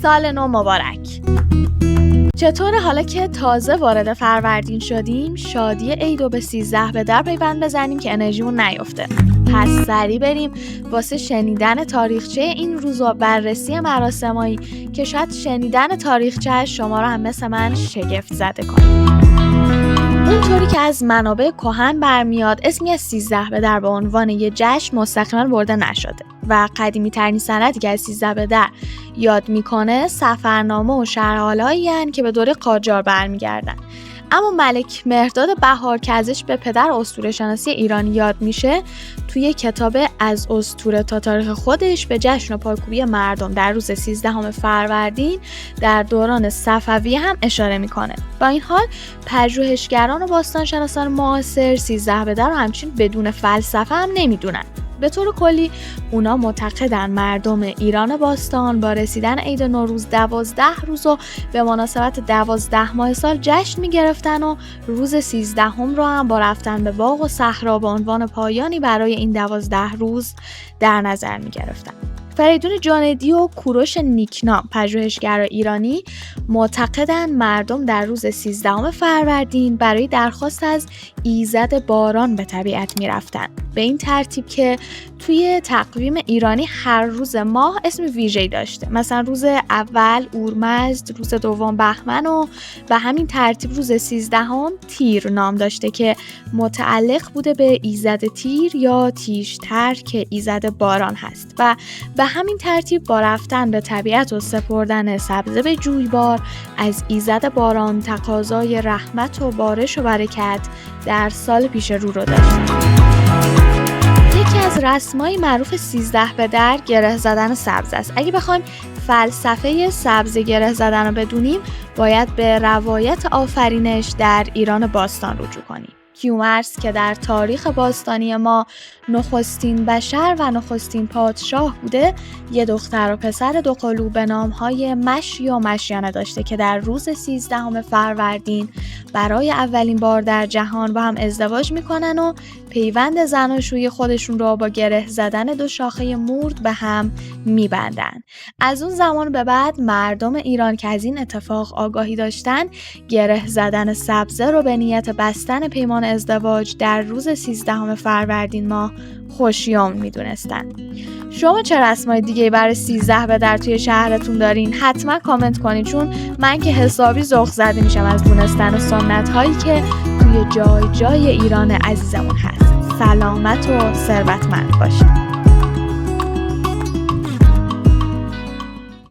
سال نو مبارک. چطوره حالا که تازه وارد فروردین شدیم شادی عیدو به 13 به در پیوند بزنیم که انرژیمون نیفته؟ پس سریع بریم واسه شنیدن تاریخچه این روز و بررسی مراسمایی که شاید شنیدن تاریخچه شما رو هم مثل من شگفت زده کنه. اونطوری که از منابع کهن برمیاد اسمی از 13 به در به عنوان یه جشن مستقیما برده نشده و قدیمی ترین سندی که از 13 به در یاد میکنه سفرنامه و شرحالهایی هستند که به دوره قاجار برمیگردن. اما ملک مهرداد بهار که ازش به پدر اسطوره شناسی ایرانی یاد میشه توی کتاب از اسطوره تا تاریخ خودش به جشن و پایکوبی مردم در روز 13 فروردین در دوران صفویه هم اشاره میکنه. با این حال پژوهشگران و باستانشناسان معاصر 13 به در رو همچین بدون فلسفه هم نمیدونن. به طور کلی اونا معتقدن مردم ایران باستان با رسیدن عید نوروز 12 روز و به مناسبت 12 ماه سال جشن میگرفتن و روز 13 رو هم با رفتن به باغ و صحرا به عنوان پایانی برای این 12 روز در نظر میگرفتن. فریدون جاندی و کوروش نیکنام پژوهشگر ایرانی معتقدند مردم در روز 13 فروردین برای درخواست از ایزد باران به طبیعت میرفتن، به این ترتیب که توی تقویم ایرانی هر روز ماه اسم ویژه‌ای داشته. مثلا روز اول اورمزد، روز دوم بهمن و به همین ترتیب روز 13 تیر نام داشته که متعلق بوده به ایزد تیر یا تیشتر که ایزد باران هست و به همین ترتیب با رفتن به طبیعت و سپردن سبزه به جویبار از ایزد باران تقاضای رحمت و بارش و برکت در سال پیش رو داشتن. یکی از رسمای معروف 13 به در گره زدن سبزه است. اگه بخوایم فلسفه سبزه گره زدن رو بدونیم باید به روایت آفرینش در ایران باستان رجوع کنیم. کیومرث که در تاریخ باستانی ما نخستین بشر و نخستین پادشاه بوده یه دختر و پسر دوقلو به نامهای مشی و مشیانه داشته که در روز 13 فروردین برای اولین بار در جهان با هم ازدواج میکنن و پیوند زناشویی خودشون رو با گره زدن دو شاخه مورد به هم میبندن. از اون زمان به بعد مردم ایران که از این اتفاق آگاهی داشتن گره زدن سبزه رو به نیت بستن پیمان ازدواج در روز 13 فروردین ماه خوشیوم میدونستن. شما چه رسمای دیگه برای 13 به در توی شهرتون دارین؟ حتما کامنت کنین چون من که حسابی ذوق زده میشم از دونستن سنت هایی که توی جای جای ایران عزیزمون هست. سلامت و ثروتمند باشید.